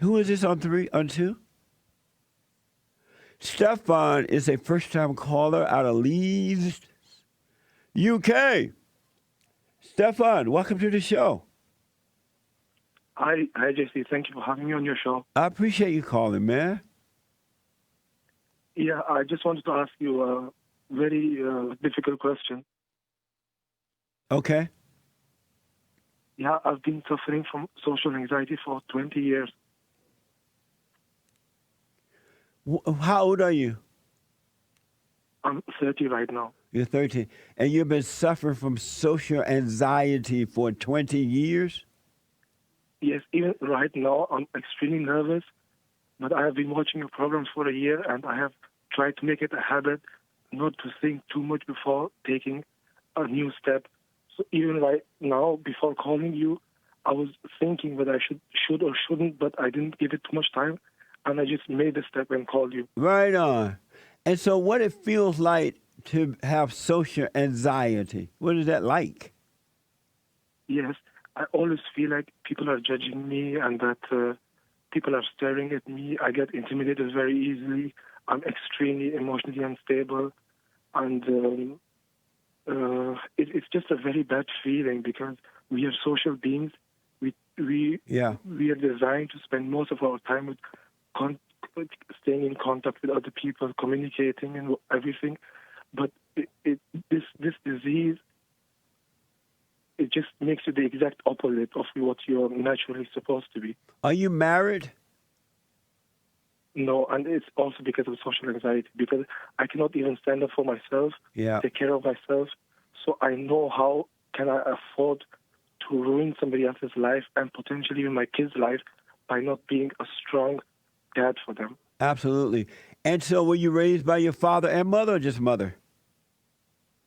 Who is this on two? Stephan is a first-time caller out of Leeds, UK. Stephan, welcome to the show. Hi, Jesse. Thank you for having me on your show. I appreciate you calling, man. Yeah, I just wanted to ask you a very difficult question. Okay. Yeah, I've been suffering from social anxiety for 20 years. How old are you? I'm 30 right now. You're 13. And you've been suffering from social anxiety for 20 years? Yes, even right now, I'm extremely nervous, but I have been watching your programs for a year, and I have tried to make it a habit not to think too much before taking a new step. So even right now, before calling you, I was thinking whether I should or shouldn't, but I didn't give it too much time, and I just made the step and called you. Right on. And so what it feels like to have social anxiety, what is that like? Yes, I always feel like people are judging me and that people are staring at me. I get intimidated very easily. I'm extremely emotionally unstable. And it's just a very bad feeling because we are social beings. We are designed to spend most of our time with staying in contact with other people, communicating and everything. But this disease, it just makes you the exact opposite of what you're naturally supposed to be. Are you married? No, and it's also because of social anxiety, because I cannot even stand up for myself, take care of myself. So I know how can I afford to ruin somebody else's life and potentially even my kids' life by not being a strong dad for them. Absolutely. And so were you raised by your father and mother or just mother?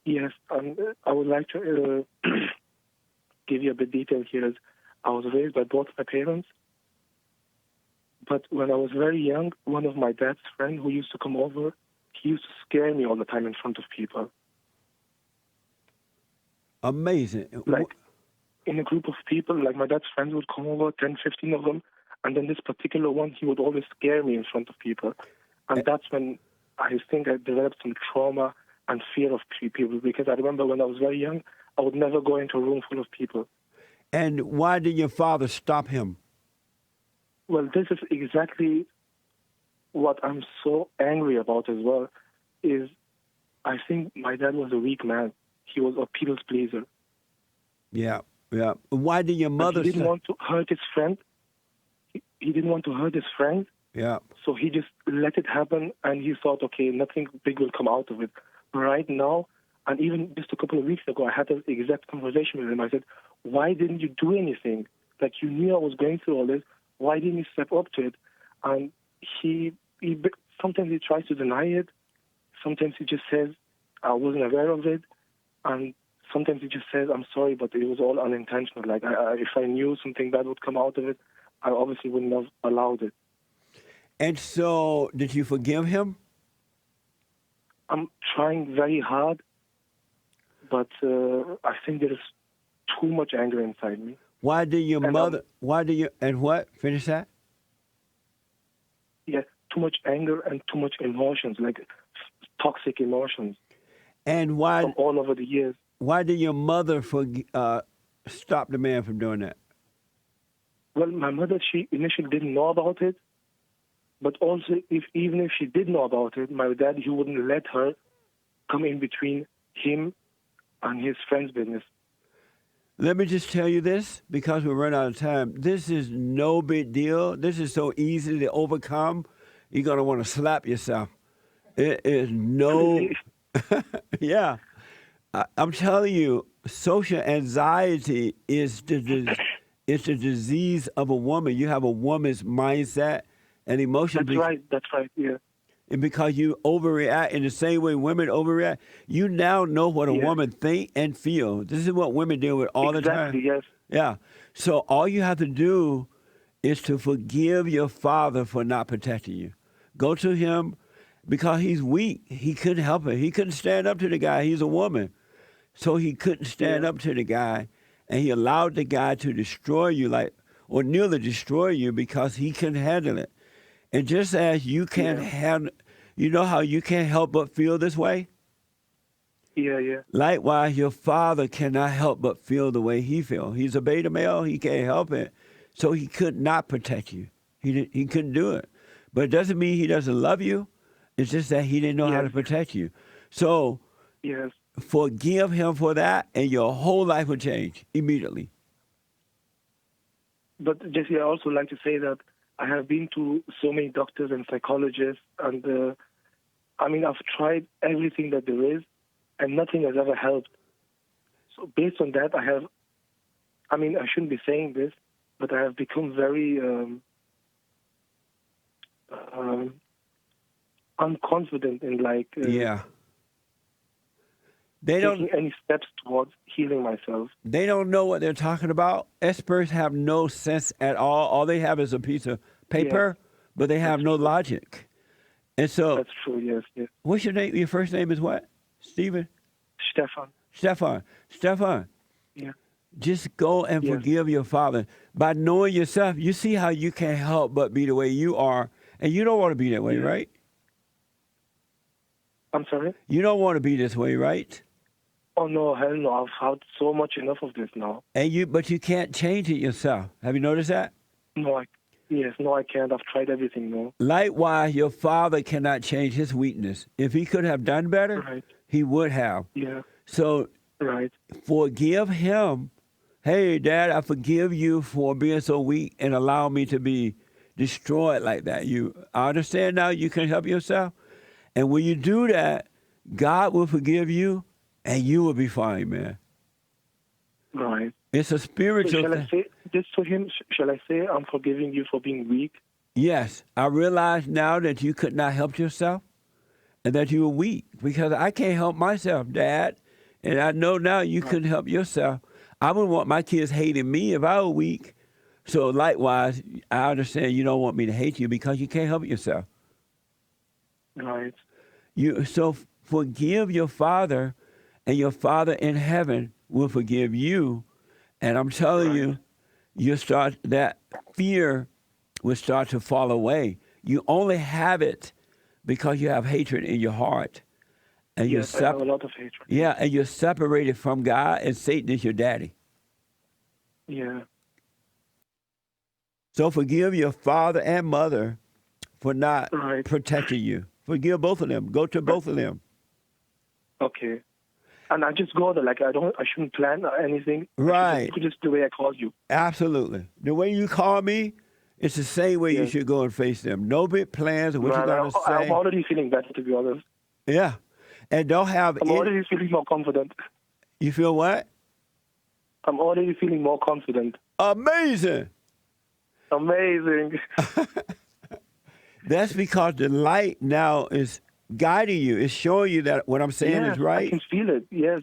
Yes, and I would like to give you a bit detail here. Is I was raised by both my parents, but when I was very young, one of my dad's friends who used to come over, he used to scare me all the time in front of people. Amazing. Like in a group of people, like my dad's friends would come over, 10, 15 of them, and then this particular one, he would always scare me in front of people. And that's when I think I developed some trauma and fear of people, because I remember when I was very young, I would never go into a room full of people. And why did your father stop him? Well, this is exactly what I'm so angry about as well, is I think my dad was a weak man. He was a people's pleaser. Yeah. Why did your mother... He didn't want to hurt his friend. He didn't want to hurt his friend. Yeah. So he just let it happen, and he thought, okay, nothing big will come out of it. Right now, and even just a couple of weeks ago, I had an exact conversation with him. I said, why didn't you do anything? Like, you knew I was going through all this. Why didn't you step up to it? And he sometimes he tries to deny it. Sometimes he just says, I wasn't aware of it. And sometimes he just says, I'm sorry, but it was all unintentional. Like, if I knew something bad would come out of it, I obviously wouldn't have allowed it. And so, did you forgive him? I'm trying very hard, but I think there is too much anger inside me. Why did your mother... And what? Finish that? Yeah, too much anger and too much emotions, like toxic emotions. And why... From all over the years. Why did your mother stop the man from doing that? Well, my mother, she initially didn't know about it. But also, even if she did know about it, my dad, he wouldn't let her come in between him and his friend's business. Let me just tell you this, because we run out of time. This is no big deal. This is so easy to overcome. You're going to want to slap yourself. It is no... Yeah. I'm telling you, social anxiety is the disease of a woman. You have a woman's mindset and emotion. That's right, yeah. And because you overreact in the same way women overreact, you now know what a woman think and feel. This is what women deal with all the time. Exactly, yes. Yeah. So all you have to do is to forgive your father for not protecting you. Go to him because he's weak. He couldn't help it. He couldn't stand up to the guy. He's a woman. So he couldn't stand up to the guy, and he allowed the guy to destroy you. Like, or nearly destroy you because he can handle it. And just as you can't handle, you know how you can't help but feel this way? Yeah. Likewise, your father cannot help but feel the way he feels. He's a beta male. He can't help it. So he could not protect you. He couldn't do it. But it doesn't mean he doesn't love you. It's just that he didn't know how to protect you. So Yes. forgive him for that, and your whole life will change immediately. But Jesse, I also like to say that I have been to so many doctors and psychologists, and I've tried everything that there is, and nothing has ever helped. So based on that, I shouldn't be saying this, but I have become very unconfident in They don't. taking any steps towards healing myself. They don't know what they're talking about. Experts have no sense at all. All they have is a piece of paper, but they have no logic. And so, That's true. Yes. what's your name? Your first name is what? Stephen? Stephan. Stephan. Yeah. Just go and forgive your father. By knowing yourself, you see how you can't help but be the way you are. And you don't want to be that way, right? I'm sorry? You don't want to be this way, right? Oh, no, hell no. I've had so much enough of this now. But you can't change it yourself. Have you noticed that? No, I can't. I've tried everything, no. Likewise, your father cannot change his weakness. If he could have done better, he would have. Yeah. So forgive him. Hey, Dad, I forgive you for being so weak and allow me to be destroyed like that. I understand now you can help yourself. And when you do that, God will forgive you and you will be fine, man. Right. It's a spiritual shall thing. I say this to him? Shall I say, I'm forgiving you for being weak? Yes. I realize now that you could not help yourself and that you were weak because I can't help myself, Dad. And I know now you couldn't help yourself. I wouldn't want my kids hating me if I were weak. So likewise, I understand you don't want me to hate you because you can't help yourself. Right. So forgive your father, and your Father in heaven will forgive you. And I'm telling you, that fear will start to fall away. You only have it because you have hatred in your heart. And Yes, I have a lot of hatred. Yeah, and you're separated from God, and Satan is your daddy. Yeah. So forgive your father and mother for not protecting you. Forgive both of them. Go to both of them. Okay. And I just go there, I shouldn't plan anything. Right. Just the way I called you. Absolutely. The way you call me, it's the same way you should go and face them. No big plans of what you're going to say. I'm already feeling better, to be honest. Yeah. And don't have... I'm already feeling more confident. You feel what? I'm already feeling more confident. Amazing. That's because the light now is guiding you. It's showing you that what I'm saying is right. I can feel it, yes.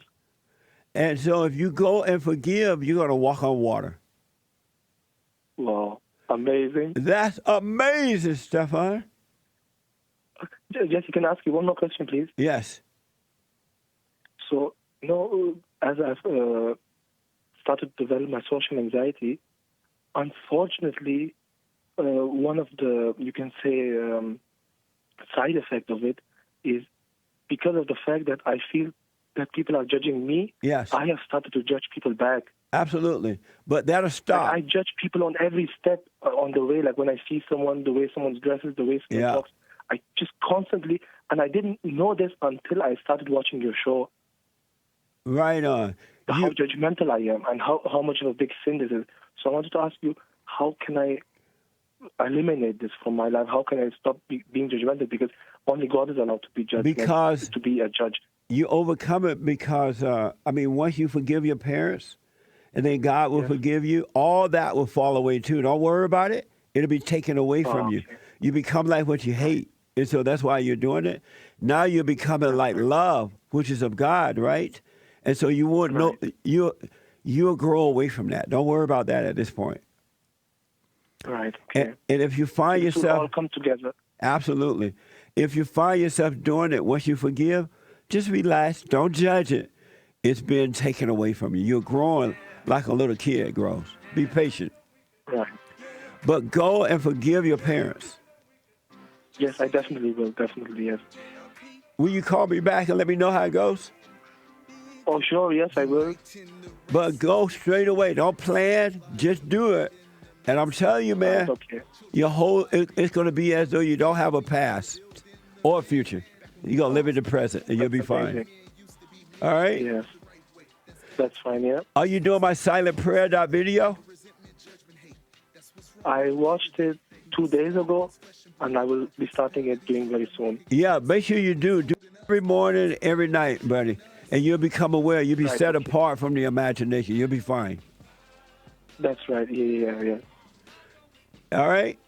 And so if you go and forgive, you're going to walk on water. Wow, amazing. That's amazing, Stephan. Jesse, can I ask you one more question, please? Yes. So, as I've started to develop my social anxiety, unfortunately, one of the, you can say, side effect of it is because of the fact that I feel that people are judging me, yes, I have started to judge people back. Absolutely. But that'll stop. I judge people on every step on the way, like when I see someone, the way someone dresses, the way someone talks. I just constantly, and I didn't know this until I started watching your show. Right on. How judgmental I am and how much of a big sin this is. So I wanted to ask you, how can I eliminate this from my life? How can I stop being judgmental? Because only God is allowed to be judged, to be a judge. You overcome it because, once you forgive your parents and then God will forgive you, all that will fall away too. Don't worry about it. It'll be taken away from you. You become like what you hate. And so that's why you're doing it. Now you're becoming like love, which is of God, right? And so you won't know, you'll grow away from that. Don't worry about that at this point. Right. Okay. And if you find yourself... It will all come together. Absolutely. If you find yourself doing it, once you forgive, just relax. Don't judge it. It's been taken away from you. You're growing like a little kid grows. Be patient. Right. But go and forgive your parents. Yes, I definitely will. Definitely, yes. Will you call me back and let me know how it goes? Oh, sure. Yes, I will. But go straight away. Don't plan. Just do it. And I'm telling you, man, Okay. it's going to be as though you don't have a past or a future. You're going to live in the present and you'll be fine. Amazing. All right? Yes. That's fine, yeah. Are you doing my silent prayer video? I watched it 2 days ago, and I will be starting it doing very soon. Yeah, make sure you do. Do it every morning, every night, buddy. And you'll become aware. You'll be set apart from the imagination. You'll be fine. That's right. Yeah. All right?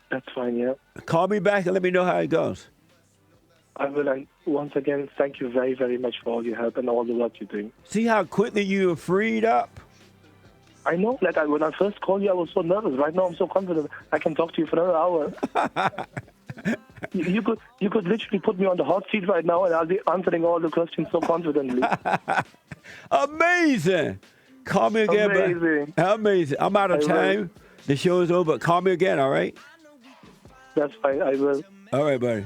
That's fine, yeah. Call me back and let me know how it goes. I will. And once again, thank you very, very much for all your help and all the work you're doing. See how quickly you were freed up? I know. Like when I first called you, I was so nervous. Right now, I'm so confident. I can talk to you for another hour. You could literally put me on the hot seat right now, and I'll be answering all the questions so confidently. Amazing. Call me again. Amazing. Amazing. I'm out of time. The show is over. Call me again, all right? That's fine. I will. All right, buddy.